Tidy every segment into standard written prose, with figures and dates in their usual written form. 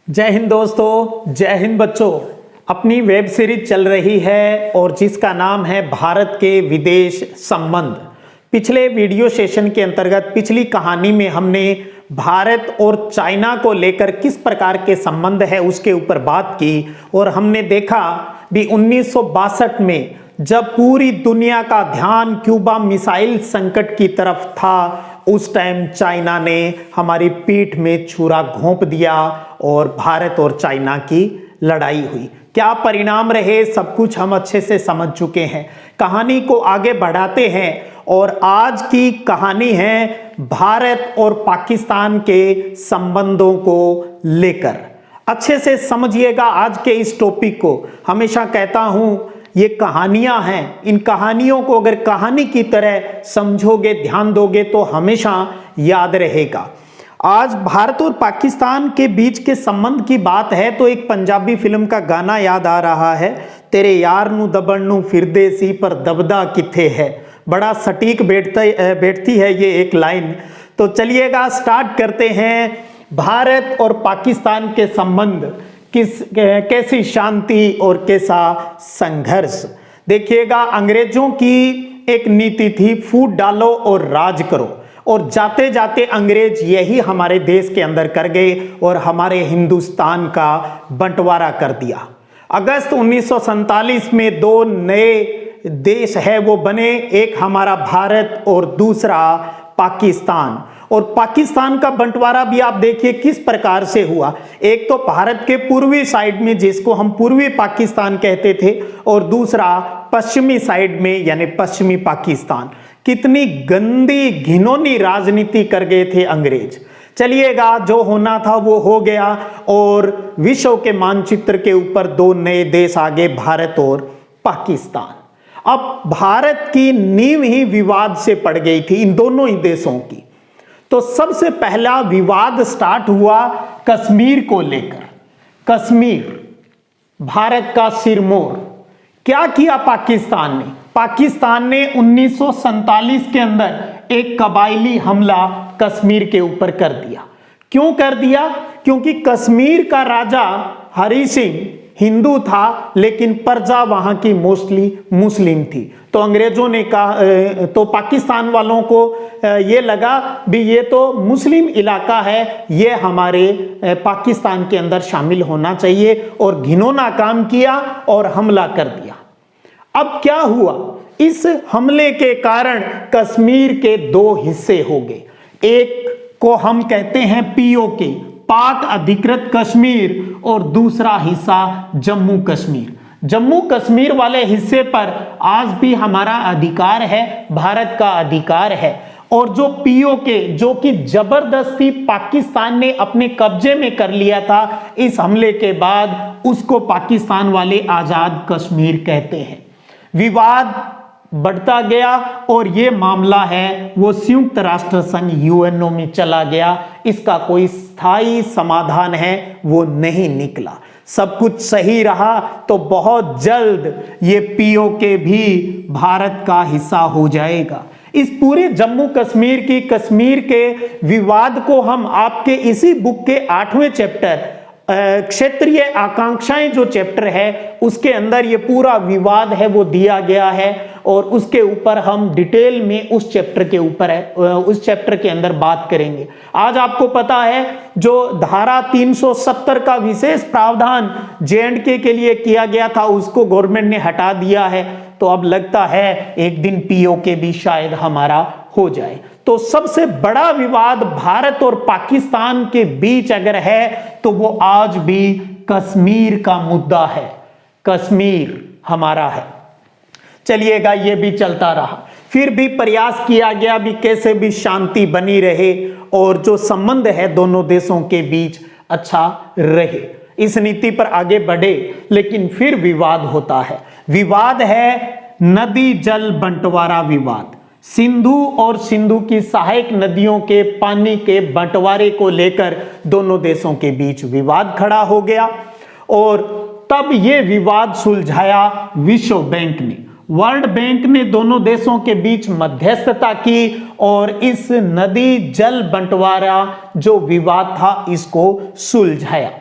जय हिंद दोस्तों, जय हिंद बच्चों। अपनी वेब सीरीज चल रही है और जिसका नाम है भारत के विदेश संबंध। पिछले वीडियो सेशन के अंतर्गत पिछली कहानी में हमने भारत और चाइना को लेकर किस प्रकार के संबंध है उसके ऊपर बात की और हमने देखा भी 1962 में जब पूरी दुनिया का ध्यान क्यूबा मिसाइल संकट की तरफ था, उस टाइम चाइना ने हमारी पीठ में छुरा घोंप दिया और भारत और चाइना की लड़ाई हुई। क्या परिणाम रहे सब कुछ हम अच्छे से समझ चुके हैं। कहानी को आगे बढ़ाते हैं और आज की कहानी है भारत और पाकिस्तान के संबंधों को लेकर। अच्छे से समझिएगा आज के इस टॉपिक को। हमेशा कहता हूं ये कहानियां हैं, इन कहानियों को अगर कहानी की तरह समझोगे, ध्यान दोगे तो हमेशा याद रहेगा। आज भारत और पाकिस्तान के बीच के संबंध की बात है तो एक पंजाबी फिल्म का गाना याद आ रहा है, तेरे यार नू दबण नू फिरदे सी पर दबदा किथे है। बड़ा सटीक बैठती है ये एक लाइन। तो चलिएगा स्टार्ट करते हैं। भारत और पाकिस्तान के संबंध, कैसी शांति और कैसा संघर्ष। देखिएगा, अंग्रेजों की एक नीति थी, फूट डालो और राज करो, और जाते जाते अंग्रेज यही हमारे देश के अंदर कर गए और हमारे हिंदुस्तान का बंटवारा कर दिया। अगस्त 1947 में दो नए देश है वो बने, एक हमारा भारत और दूसरा पाकिस्तान। और पाकिस्तान का बंटवारा भी आप देखिए किस प्रकार से हुआ। एक तो भारत के पूर्वी साइड में जिसको हम पूर्वी पाकिस्तान कहते थे, और दूसरा पश्चिमी साइड में यानी पश्चिमी पाकिस्तान। कितनी गंदी घिनौनी राजनीति कर गए थे अंग्रेज। चलिएगा, जो होना था वो हो गया और विश्व के मानचित्र के ऊपर दो नए देश आ गए, भारत और पाकिस्तान। अब भारत की नींव ही विवाद से पड़ गई थी इन दोनों ही देशों की। तो सबसे पहला विवाद स्टार्ट हुआ कश्मीर को लेकर। कश्मीर भारत का सिरमौर। क्या किया पाकिस्तान ने? पाकिस्तान ने 1947 के अंदर एक कबायली हमला कश्मीर के ऊपर कर दिया। क्यों कर दिया? क्योंकि कश्मीर का राजा हरि सिंह हिंदू था लेकिन प्रजा वहां की मोस्टली मुस्लिम थी। तो अंग्रेजों ने कहा, तो पाकिस्तान वालों को ये लगा भी ये तो मुस्लिम इलाका है, ये हमारे पाकिस्तान के अंदर शामिल होना चाहिए, और घिनौना काम किया और हमला कर दिया। अब क्या हुआ? इस हमले के कारण कश्मीर के दो हिस्से हो गए। एक को हम कहते हैं पीओके, पाक अधिकृत कश्मीर, और दूसरा हिस्सा जम्मू कश्मीर। जम्मू कश्मीर वाले हिस्से पर आज भी हमारा अधिकार है, भारत का अधिकार है। और जो पीओके, जो कि जबरदस्ती पाकिस्तान ने अपने कब्जे में कर लिया था इस हमले के बाद, उसको पाकिस्तान वाले आजाद कश्मीर कहते हैं। विवाद बढ़ता गया और ये मामला है वो संयुक्त राष्ट्र संघ यूएनओ में चला गया। इसका कोई स्थायी समाधान है वो नहीं निकला। सब कुछ सही रहा तो बहुत जल्द ये पीओके भी भारत का हिस्सा हो जाएगा। इस पूरे जम्मू कश्मीर के विवाद को हम आपके इसी बुक के 8वें चैप्टर क्षेत्रीय आकांक्षाएं जो चैप्टर है उसके अंदर ये पूरा विवाद है वो दिया गया है, और उसके ऊपर हम डिटेल में उस चैप्टर के अंदर बात करेंगे। आज आपको पता है जो धारा 370 का विशेष प्रावधान जेएंडके के लिए किया गया था उसको गवर्नमेंट ने हटा दिया है। तो अब लगता है एक दिन पीओके भी शायद हमारा हो जाए। तो सबसे बड़ा विवाद भारत और पाकिस्तान के बीच अगर है तो वो आज भी कश्मीर का मुद्दा है। कश्मीर हमारा है। चलिएगा, ये भी चलता रहा। फिर भी प्रयास किया गया भी कैसे भी शांति बनी रहे और जो संबंध है दोनों देशों के बीच अच्छा रहे, इस नीति पर आगे बढ़े। लेकिन फिर विवाद होता है। विवाद है नदी जल बंटवारा विवाद। सिंधु और सिंधु की सहायक नदियों के पानी के बंटवारे को लेकर दोनों देशों के बीच विवाद खड़ा हो गया, और तब ये विवाद सुलझाया विश्व बैंक ने। वर्ल्ड बैंक ने दोनों देशों के बीच मध्यस्थता की और इस नदी जल बंटवारा जो विवाद था इसको सुलझाया।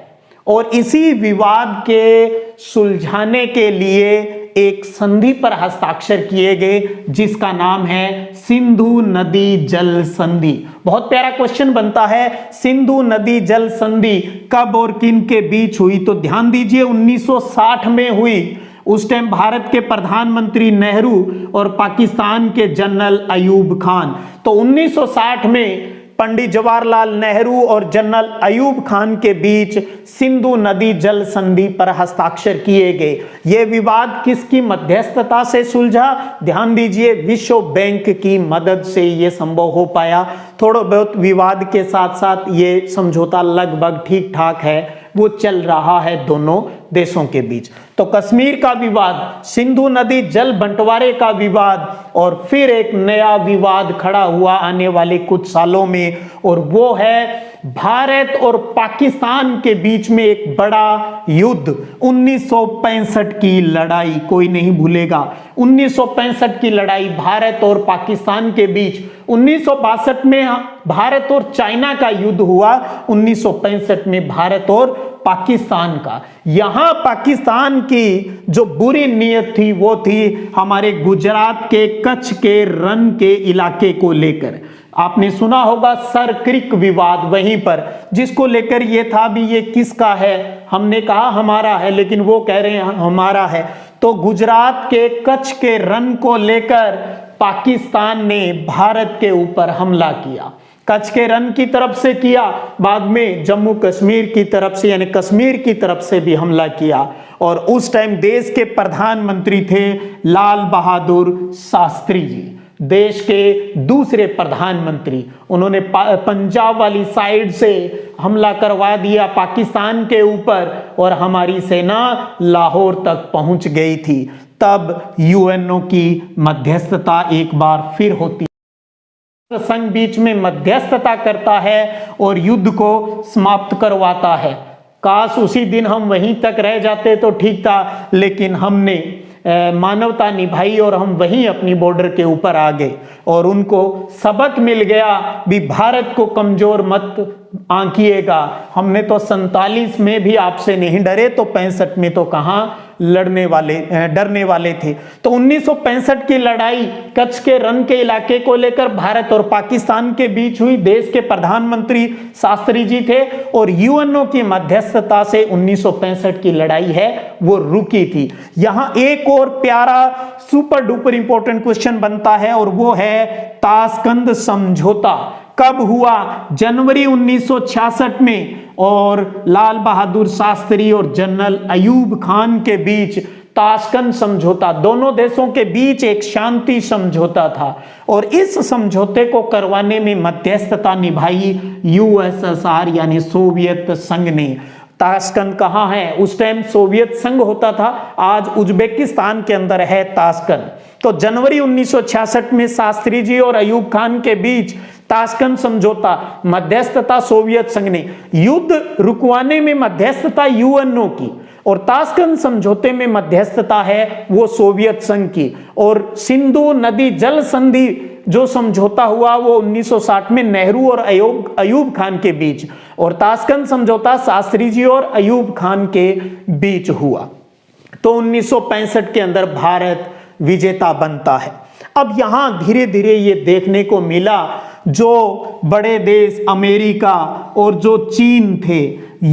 और इसी विवाद के सुलझाने के लिए एक संधि पर हस्ताक्षर किए गए जिसका नाम है सिंधु नदी जल संधि। बहुत प्यारा क्वेश्चन बनता है, सिंधु नदी जल संधि कब और किन के बीच हुई? तो ध्यान दीजिए 1960 में हुई। उस टाइम भारत के प्रधानमंत्री नेहरू और पाकिस्तान के जनरल अयूब खान। तो 1960 में पंडित जवाहरलाल नेहरू और जनरल अयूब खान के बीच सिंधु नदी जल संधि पर हस्ताक्षर किए गए। यह विवाद किसकी मध्यस्थता से सुलझा? ध्यान दीजिए, विश्व बैंक की मदद से यह संभव हो पाया। थोड़ा बहुत विवाद के साथ साथ ये समझौता लगभग ठीक ठाक है, वो चल रहा है दोनों देशों के बीच। तो कश्मीर का विवाद, सिंधु नदी जल बंटवारे का विवाद और फिर एक नया विवाद खड़ा हुआ आने वाले कुछ सालों में, और वो है भारत और पाकिस्तान के बीच में एक बड़ा युद्ध, 1965 की लड़ाई। कोई नहीं भूलेगा 1965 की लड़ाई भारत और पाकिस्तान के बीच। 1962 में भारत और चाइना का युद्ध हुआ, 1965 में भारत और पाकिस्तान का। यहां पाकिस्तान की जो बुरी नीयत थी वो थी हमारे गुजरात के कच्छ के रन के इलाके को लेकर। आपने सुना होगा सर क्रिक विवाद, वहीं पर जिसको लेकर ये था भी ये किसका है, हमने कहा हमारा है, लेकिन वो कह रहे हैं हमारा है। तो गुजरात के कच्छ के रन को लेकर पाकिस्तान ने भारत के ऊपर हमला किया। कच्छ के रन की तरफ से किया, बाद में जम्मू कश्मीर की तरफ से यानी कश्मीर की तरफ से भी हमला किया। और उस टाइम देश के प्रधानमंत्री थे लाल बहादुर शास्त्री जी, देश के दूसरे प्रधानमंत्री। उन्होंने पंजाब वाली साइड से हमला करवा दिया पाकिस्तान के ऊपर और हमारी सेना लाहौर तक पहुंच गई थी। तब यूएनओ की मध्यस्थता एक बार फिर होती, संघ बीच में मध्यस्थता करता है और युद्ध को समाप्त करवाता है। काश उसी दिन हम वहीं तक रह जाते तो ठीक था, लेकिन हमने मानवता निभाई और हम वहीं अपनी बॉर्डर के ऊपर आ गए और उनको सबक मिल गया भी भारत को कमजोर मत आंकिएगा। हमने तो 47 में भी आपसे नहीं डरे, तो 65 में तो कहां डरने वाले थे। तो 1965 की लड़ाई कच्छ के रन के इलाके को लेकर भारत और पाकिस्तान के बीच हुई। देश के प्रधानमंत्री शास्त्री जी थे और यूएनओ की मध्यस्थता से 1965 की लड़ाई है वो रुकी थी। यहां एक और प्यारा सुपर डुपर इंपॉर्टेंट क्वेश्चन बनता है और वो है ताशकंद समझौता कब हुआ? जनवरी 1966 में। और लाल बहादुर शास्त्री और जनरल अयूब खान के बीच ताशकंद समझौता, दोनों देशों के बीच एक शांति समझौता था और इस समझौते को करवाने में मध्यस्थता निभाई यूएसएसआर यानी सोवियत संघ ने। ताशकंद कहाँ है? उस टाइम सोवियत संघ होता था, आज उज्बेकिस्तान के अंदर है ताशकंद। तो जनवरी 1966 में शास्त्री जी और अयूब खान के बीच ताशकंद समझौता, मध्यस्थता सोवियत संघ ने। युद्ध रुकवाने में मध्यस्थता यूएनओ की और ताशकंद समझौते में मध्यस्थता है वो सोवियत संघ की। और सिंधु नदी जल संधि जो समझौता हुआ वो 1960 में नेहरू और अयूब खान के बीच, और ताशकंद समझौता शास्त्री जी और अयूब खान के बीच हुआ। तो 1965 के अंदर भारत विजेता बनता है। अब यहां धीरे धीरे ये देखने को मिला जो बड़े देश अमेरिका और जो चीन थे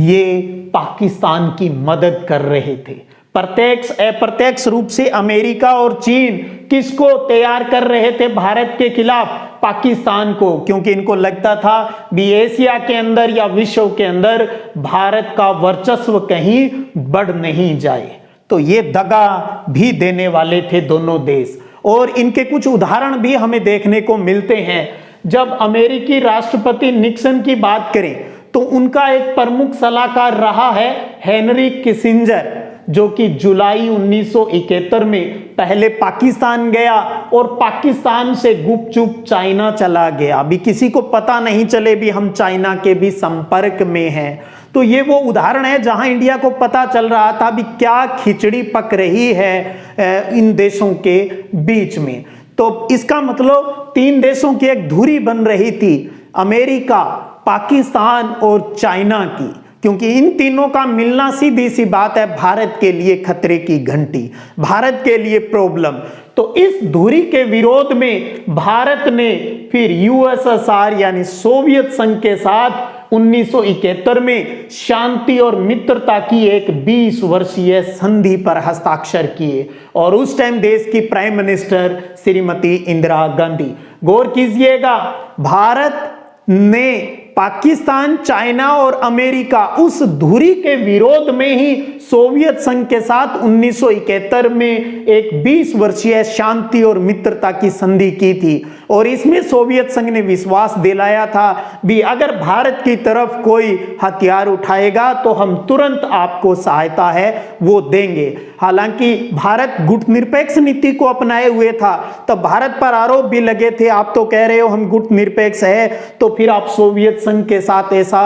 ये पाकिस्तान की मदद कर रहे थे। प्रत्यक्ष अप्रत्यक्ष रूप से अमेरिका और चीन किसको तैयार कर रहे थे भारत के खिलाफ? पाकिस्तान को, क्योंकि इनको लगता था भी एशिया के अंदर या विश्व के अंदर भारत का वर्चस्व कहीं बढ़ नहीं जाए। तो ये दगा भी देने वाले थे दोनों देश, और इनके कुछ उदाहरण भी हमें देखने को मिलते हैं। जब अमेरिकी राष्ट्रपति निक्सन की बात करें तो उनका एक प्रमुख सलाहकार रहा है हेनरी किसिंजर, जो कि जुलाई 1971 में पहले पाकिस्तान गया और पाकिस्तान से गुपचुप चाइना चला गया। अभी किसी को पता नहीं चले भी हम चाइना के भी संपर्क में हैं। तो ये वो उदाहरण है जहां इंडिया को पता चल रहा था भी क्या खिचड़ी पक रही है इन देशों के बीच में। तो इसका मतलब तीन देशों की एक धुरी बन रही थी, अमेरिका, पाकिस्तान और चाइना की। क्योंकि इन तीनों का मिलना सीधी सी बात है भारत के लिए खतरे की घंटी, भारत के लिए प्रॉब्लम। तो इस धुरी के विरोध में भारत ने फिर यूएसएसआर यानी सोवियत संघ के साथ 1971 में शांति और मित्रता की एक 20 वर्षीय संधि पर हस्ताक्षर किए और उस टाइम देश की प्राइम मिनिस्टर श्रीमती इंदिरा गांधी। गौर कीजिएगा, भारत ने पाकिस्तान, चाइना और अमेरिका उस धुरी के विरोध में ही सोवियत संघ के साथ 1971 में एक 20 वर्षीय शांति और मित्रता की संधि की थी और इसमें सोवियत संघ ने विश्वास दिलाया था भी अगर भारत की तरफ कोई हथियार उठाएगा तो हम तुरंत आपको सहायता है वो देंगे। हालांकि भारत गुटनिरपेक्ष नीति को अपनाए हुए था, तब भारत पर आरोप भी लगे थे, आप तो कह रहे हो हम गुटनिरपेक्ष है तो फिर आप सोवियत संघ के साथ ऐसा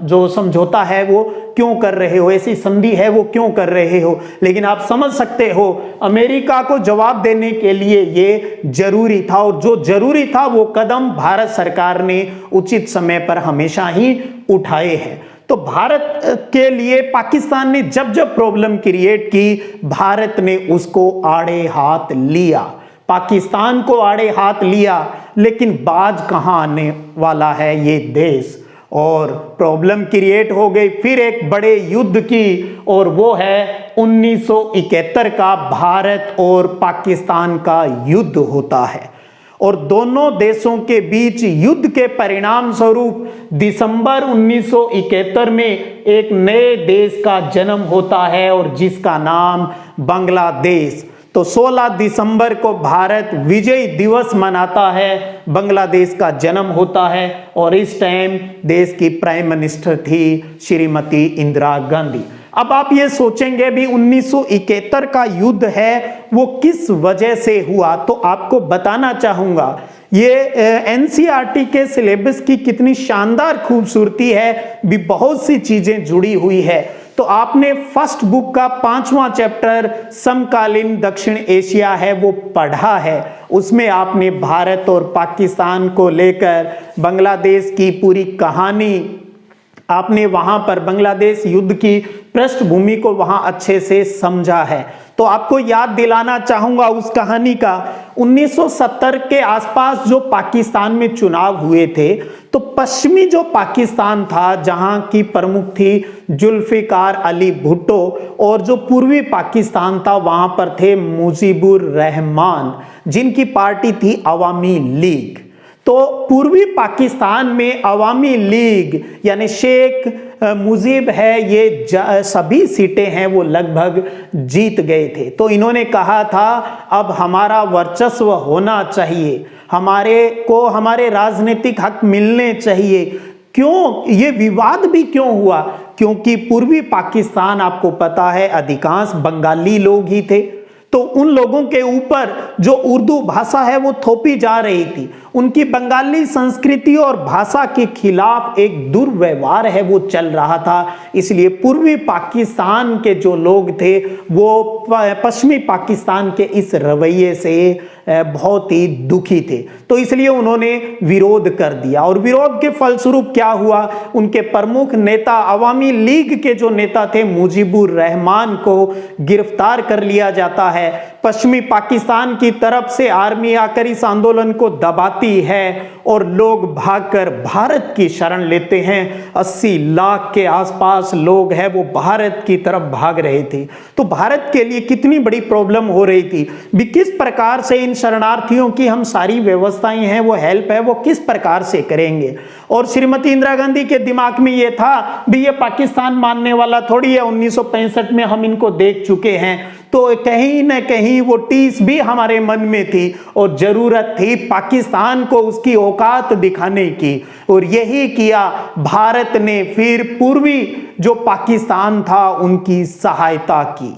जो समझौता है वो क्यों कर रहे हो, ऐसी संधि है वो क्यों कर रहे हो। लेकिन आप समझ सकते हो अमेरिका को जवाब देने के लिए ये जरूरी था और जो जरूरी था वो कदम भारत सरकार ने उचित समय पर हमेशा ही उठाए हैं। तो भारत के लिए पाकिस्तान ने जब जब प्रॉब्लम क्रिएट की, भारत ने उसको आड़े हाथ लिया, पाकिस्तान को आड़े हाथ लिया, लेकिन बाज कहां आने वाला है ये देश। और प्रॉब्लम क्रिएट हो गई फिर एक बड़े युद्ध की, और वो है 1971 का भारत और पाकिस्तान का युद्ध होता है। और दोनों देशों के बीच युद्ध के परिणाम स्वरूप दिसंबर 1971 में एक नए देश का जन्म होता है और जिसका नाम बांग्लादेश। तो 16 दिसंबर को भारत विजय दिवस मनाता है, बांग्लादेश का जन्म होता है और इस टाइम देश की प्राइम मिनिस्टर थी श्रीमती इंदिरा गांधी। अब आप ये सोचेंगे भी 1971 का युद्ध है वो किस वजह से हुआ, तो आपको बताना चाहूंगा ये एनसीईआरटी के सिलेबस की कितनी शानदार खूबसूरती है, भी बहुत सी चीजें जुड़ी हुई है। तो आपने फर्स्ट बुक का 5वां चैप्टर समकालीन दक्षिण एशिया है वो पढ़ा है, उसमें आपने भारत और पाकिस्तान को लेकर बांग्लादेश की पूरी कहानी, आपने वहां पर बांग्लादेश युद्ध की पृष्ठभूमि को वहां अच्छे से समझा है। तो आपको याद दिलाना चाहूंगा उस कहानी का, 1970 के आसपास जो पाकिस्तान में चुनाव हुए थे तो पश्चिमी जो पाकिस्तान था जहां की प्रमुख थी जुल्फिकार अली भुट्टो, और जो पूर्वी पाकिस्तान था वहां पर थे मुजीबुर रहमान जिनकी पार्टी थी अवामी लीग। तो पूर्वी पाकिस्तान में अवामी लीग यानी शेख मुजीब है ये सभी सीटें हैं वो लगभग जीत गए थे। तो इन्होंने कहा था अब हमारा वर्चस्व होना चाहिए, हमारे को हमारे राजनीतिक हक मिलने चाहिए। क्यों ये विवाद भी क्यों हुआ, क्योंकि पूर्वी पाकिस्तान आपको पता है अधिकांश बंगाली लोग ही थे, तो उन लोगों के ऊपर जो उर्दू भाषा है वो थोपी जा रही थी, उनकी बंगाली संस्कृति और भाषा के खिलाफ एक दुर्व्यवहार है वो चल रहा था। इसलिए पूर्वी पाकिस्तान के जो लोग थे वो पश्चिमी पाकिस्तान के इस रवैये से बहुत ही दुखी थे, तो इसलिए उन्होंने विरोध कर दिया। और विरोध के फलस्वरूप क्या हुआ, उनके प्रमुख नेता अवामी लीग के जो नेता थे मुजीबुर रहमान को गिरफ्तार कर लिया जाता है। पश्चिमी पाकिस्तान की तरफ से आर्मी आकर इस आंदोलन को दबाती है और लोग भागकर भारत की शरण लेते हैं। 80 लाख के आसपास लोग हैं वो भारत की तरफ भाग रहे थे। तो भारत के लिए कितनी बड़ी प्रॉब्लम हो रही थी भी, किस प्रकार से इन शरणार्थियों की हम सारी व्यवस्थाएं हैं वो हेल्प है वो किस प्रकार से करेंगे। और श्रीमती इंदिरा गांधी के दिमाग में ये था भी ये पाकिस्तान मानने वाला थोड़ी है, 1965 में हम इनको देख चुके हैं। तो कहीं न कहीं वो टीस भी हमारे मन में थी और जरूरत थी पाकिस्तान को उसकी औकात दिखाने की, और यही किया भारत ने। फिर पूर्वी जो पाकिस्तान था उनकी सहायता की,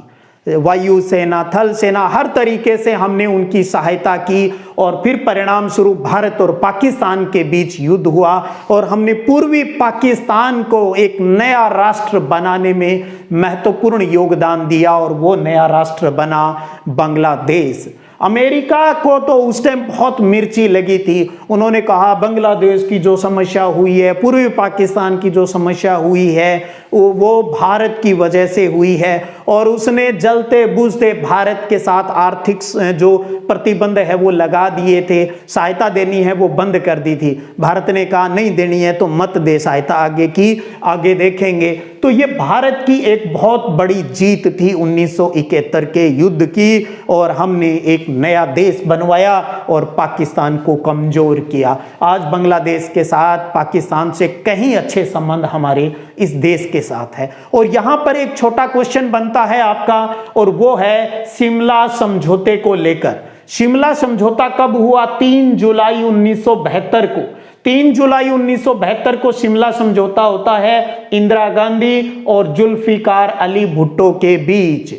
वायुसेना थल सेना हर तरीके से हमने उनकी सहायता की, और फिर परिणाम स्वरूप भारत और पाकिस्तान के बीच युद्ध हुआ और हमने पूर्वी पाकिस्तान को एक नया राष्ट्र बनाने में महत्वपूर्ण योगदान दिया और वो नया राष्ट्र बना बांग्लादेश। अमेरिका को तो उस टाइम बहुत मिर्ची लगी थी। उन्होंने कहा बांग्लादेश की जो समस्या हुई है, पूर्वी पाकिस्तान की जो समस्या हुई है वो भारत की वजह से हुई है, और उसने जलते बुझते भारत के साथ आर्थिक जो प्रतिबंध है वो लगा दिए थे। सहायता देनी है वो बंद कर दी थी। भारत ने कहा नहीं देनी है तो मत दे सहायता, आगे की आगे देखेंगे। तो ये भारत की एक बहुत बड़ी जीत थी 1971 के युद्ध की, और हमने एक नया देश बनवाया और पाकिस्तान को कमजोर किया। आज बांग्लादेश के साथ पाकिस्तान से कहीं अच्छे संबंध हमारे इस देश के साथ है। और यहां पर एक छोटा क्वेश्चन बनता है आपका, और वो है शिमला समझौते को लेकर। शिमला समझौता कब हुआ? 3 जुलाई 1972 को। 3 जुलाई 1972 को शिमला समझौता होता है इंदिरा गांधी और जुल्फिकार अली भुट्टो के बीच।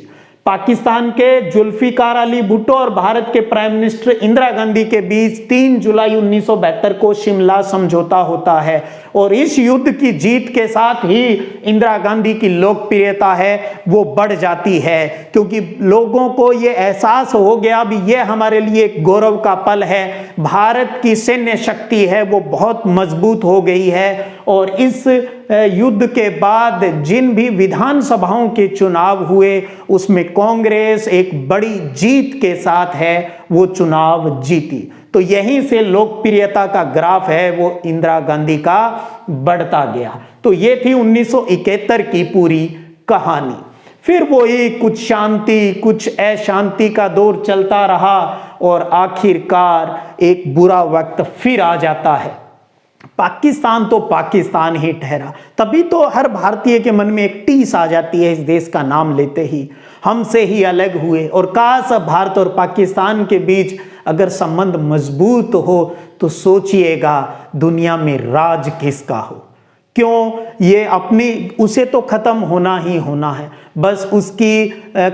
पाकिस्तान के जुल्फिकार अली भुट्टो और भारत के प्राइम मिनिस्टर इंदिरा गांधी के बीच 3 जुलाई 1972 को शिमला समझौता होता है। और इस युद्ध की जीत के साथ ही इंदिरा गांधी की लोकप्रियता है वो बढ़ जाती है, क्योंकि लोगों को ये एहसास हो गया भी ये हमारे लिए एक गौरव का पल है। भारत की सैन्य शक्ति है वो बहुत मजबूत हो गई है। और इस युद्ध के बाद जिन भी विधानसभाओं के चुनाव हुए उसमें कांग्रेस एक बड़ी जीत के साथ है वो चुनाव जीती। तो यहीं से लोकप्रियता का ग्राफ है वो इंदिरा गांधी का बढ़ता गया। तो ये थी 1971 की पूरी कहानी। फिर वही कुछ शांति कुछ अशांति का दौर चलता रहा, और आखिरकार एक बुरा वक्त फिर आ जाता है। पाकिस्तान तो पाकिस्तान ही ठहरा। तभी तो हर भारतीय के मन में एक टीस आ जाती है इस देश का नाम लेते ही, हमसे ही अलग हुए। और काश भारत और पाकिस्तान के बीच अगर संबंध मजबूत हो तो सोचिएगा दुनिया में राज किसका हो। क्यों? ये अपनी उसे तो खत्म होना ही होना है। बस उसकी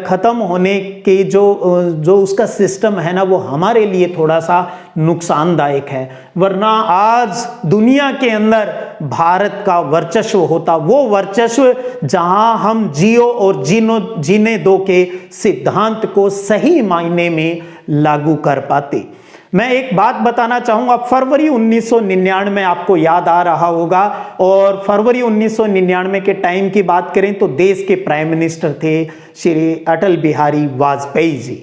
खत्म होने के जो उसका सिस्टम है ना वो हमारे लिए थोड़ा सा नुकसानदायक है। वरना आज दुनिया के अंदर भारत का वर्चस्व होता, वो वर्चस्व जहां हम जियो और जीने दो के सिद्धांत को सही मायने में लागू कर पाते। मैं एक बात बताना चाहूंगा, फरवरी 1999 आपको याद आ रहा होगा, और फरवरी 1999 के टाइम की बात करें तो देश के प्राइम मिनिस्टर थे श्री अटल बिहारी वाजपेयी जी,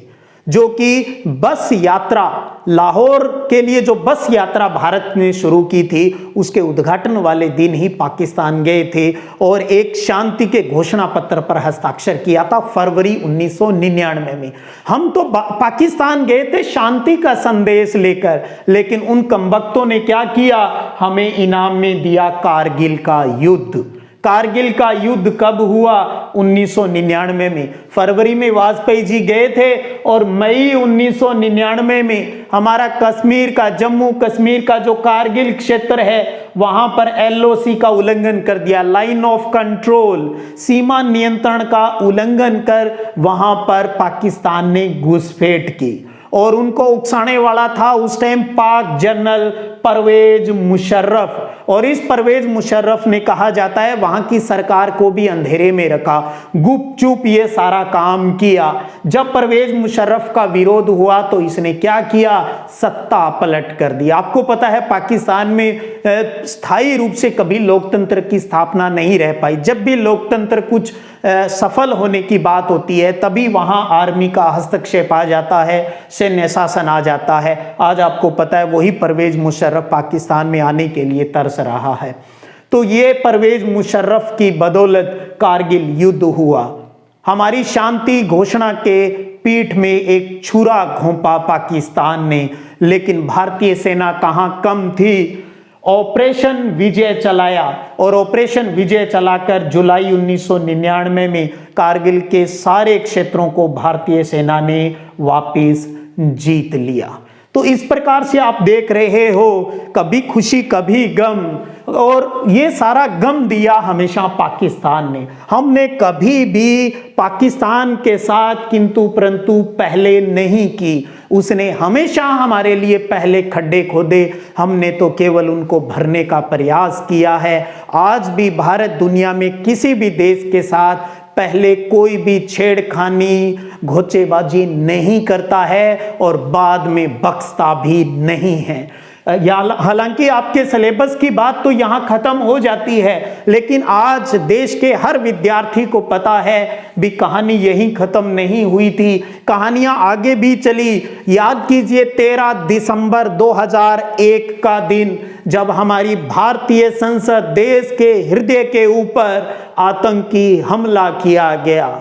जो कि बस यात्रा लाहौर के लिए जो बस यात्रा भारत ने शुरू की थी उसके उद्घाटन वाले दिन ही पाकिस्तान गए थे और एक शांति के घोषणा पत्र पर हस्ताक्षर किया था फरवरी 1999 में। हम तो पाकिस्तान गए थे शांति का संदेश लेकर, लेकिन उन कमबख्तों ने क्या किया, हमें इनाम में दिया कारगिल का युद्ध। कारगिल का युद्ध कब हुआ? 1999 में। फरवरी में वाजपेयी जी गए थे और मई 1999 में हमारा कश्मीर का, जम्मू कश्मीर का जो कारगिल क्षेत्र है वहां पर LOC का उल्लंघन कर दिया, लाइन ऑफ कंट्रोल, सीमा नियंत्रण का उल्लंघन कर वहां पर पाकिस्तान ने घुसपैठ की। और उनको उकसाने वाला था उस टाइम पाक जनरल परवेज मुशर्रफ, और इस परवेज मुशर्रफ ने कहा जाता है वहां की सरकार को भी अंधेरे में रखा, गुपचुप ये सारा काम किया। जब परवेज मुशर्रफ का विरोध हुआ तो इसने क्या किया, सत्ता पलट कर दिया। आपको पता है पाकिस्तान में स्थायी रूप से कभी लोकतंत्र की स्थापना नहीं रह पाई। जब भी लोकतंत्र कुछ सफल होने की बात होती है तभी वहां आर्मी का हस्तक्षेप आ जाता है, सैन्य शासन आ जाता है। आज आपको पता है वही परवेज मुशर्रफ पाकिस्तान में आने के लिए तरस रहा है। तो ये परवेज मुशर्रफ की बदौलत कारगिल युद्ध हुआ। हमारी शांति घोषणा के पीठ में एक छुरा घोंपा पाकिस्तान ने, लेकिन भारतीय सेना कहां कम थी। ऑपरेशन विजय चलाया और ऑपरेशन विजय चलाकर जुलाई 1999 में कारगिल के सारे क्षेत्रों को भारतीय सेना ने वापस जीत लिया। तो इस प्रकार से आप देख रहे हो कभी खुशी कभी गम, और ये सारा गम दिया हमेशा पाकिस्तान ने। हमने कभी भी पाकिस्तान के साथ किंतु परंतु पहले नहीं की। उसने हमेशा हमारे लिए पहले खड्डे खोदे, हमने तो केवल उनको भरने का प्रयास किया है। आज भी भारत दुनिया में किसी भी देश के साथ पहले कोई भी छेड़खानी घोचेबाजी नहीं करता है और बाद में बख्शता भी नहीं है। हालांकि आपके सिलेबस की बात तो यहाँ खत्म हो जाती है, लेकिन आज देश के हर विद्यार्थी को पता है भी कहानी यहीं खत्म नहीं हुई थी, कहानियां आगे भी चली। याद कीजिए 13 दिसंबर 2001 का दिन, जब हमारी भारतीय संसद देश के हृदय के ऊपर आतंकी हमला किया गया।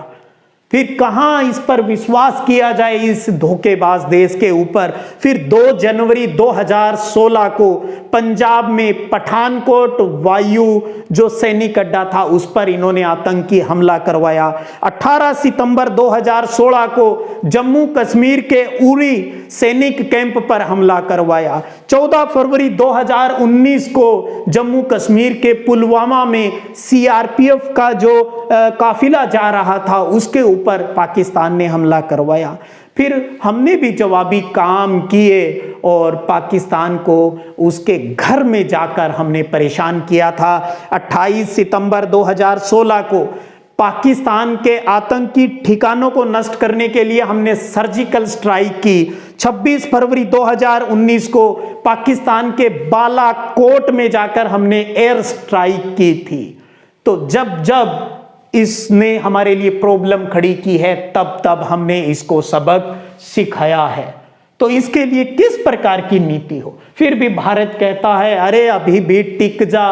फिर कहां इस पर विश्वास किया जाए, इस धोखेबाज देश के ऊपर। फिर 2 जनवरी 2016 को पंजाब में पठानकोट वायु जो सैनिक अड्डा था उस पर इन्होंने आतंकी हमला करवाया। 18 सितंबर 2016 को जम्मू कश्मीर के उरी सैनिक कैंप पर हमला करवाया। 14 फरवरी 2019 को जम्मू कश्मीर के पुलवामा में सीआरपीएफ का जो काफिला जा रहा था उसके ऊपर पाकिस्तान ने हमला करवाया। फिर हमने भी जवाबी काम किए और पाकिस्तान को उसके घर में जाकर हमने परेशान किया था। 28 सितंबर 2016 को पाकिस्तान के आतंकी ठिकानों को नष्ट करने के लिए हमने सर्जिकल स्ट्राइक की। 26 फरवरी 2019 को पाकिस्तान के बालाकोट में जाकर हमने एयर स्ट्राइक की थी। तो जब जब इसने हमारे लिए प्रॉब्लम खड़ी की है तब तब हमने इसको सबक सिखाया है। तो इसके लिए किस प्रकार की नीति हो, फिर भी भारत कहता है अरे अभी भी टिक जा,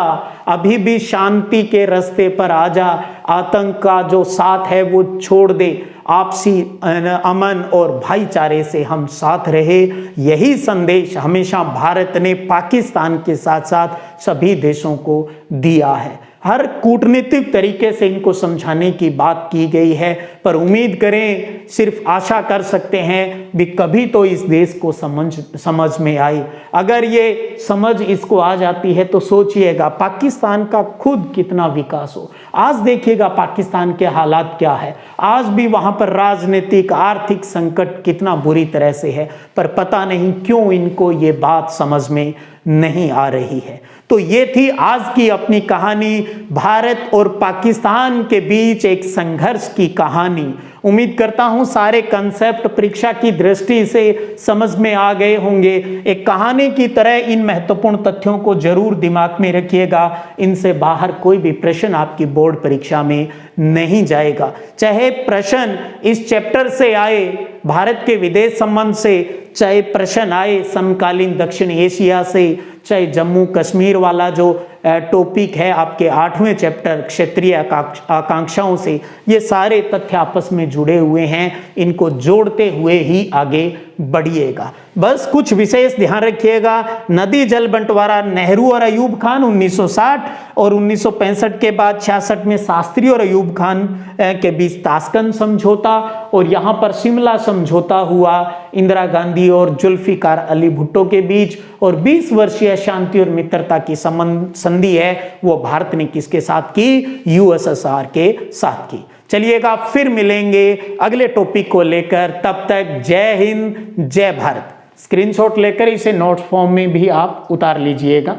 अभी भी शांति के रास्ते पर आ जा, आतंक का जो साथ है वो छोड़ दे, आपसी अमन और भाईचारे से हम साथ रहे। यही संदेश हमेशा भारत ने पाकिस्तान के साथ साथ सभी देशों को दिया है। हर कूटनीतिक तरीके से इनको समझाने की बात की गई है, पर उम्मीद करें, सिर्फ आशा कर सकते हैं भी कभी तो इस देश को समझ में आई। अगर ये समझ इसको आ जाती है तो सोचिएगा पाकिस्तान का खुद कितना विकास हो। आज देखिएगा पाकिस्तान के हालात क्या है, आज भी वहां पर राजनीतिक आर्थिक संकट कितना बुरी तरह से है, पर पता नहीं क्यों इनको ये बात समझ में नहीं आ रही है। तो ये थी आज की अपनी कहानी, भारत और पाकिस्तान के बीच एक संघर्ष की कहानी। उम्मीद करता हूं सारे कंसेप्ट परीक्षा की दृष्टि से समझ में आ गए होंगे। एक कहानी की तरह इन महत्वपूर्ण तथ्यों को जरूर दिमाग में रखिएगा, इनसे बाहर कोई भी प्रश्न आपकी बोर्ड परीक्षा में नहीं जाएगा। चाहे प्रश्न इस चैप्टर से आए, भारत के विदेश संबंध से, चाहे प्रश्न आए समकालीन दक्षिण एशिया से, चाहे जम्मू कश्मीर वाला जो टॉपिक है आपके 8वें चैप्टर क्षेत्रीय आकांक्षाओं से, ये सारे तथ्य आपस में जुड़े हुए हैं, इनको जोड़ते हुए ही आगे बढ़िएगा। बस कुछ विशेष ध्यान रखिएगा। नदी जल बंटवारा नेहरू और अयूब खान 1960 और 1965 के बाद 66 में शास्त्री और अयूब खान के बीच ताशकंद समझौता, और यहाँ पर शिमला समझौता हुआ इंदिरा गांधी और जुल्फिकार अली भुट्टो के बीच, और 20 वर्षीय शांति और मित्रता की संधि है वो भारत ने किसके साथ की, यूएसएसआर के साथ की। चलिएगा फिर मिलेंगे अगले टॉपिक को लेकर, तब तक जय हिंद जय भारत। स्क्रीनशॉट लेकर इसे नोट्स फॉर्म में भी आप उतार लीजिएगा।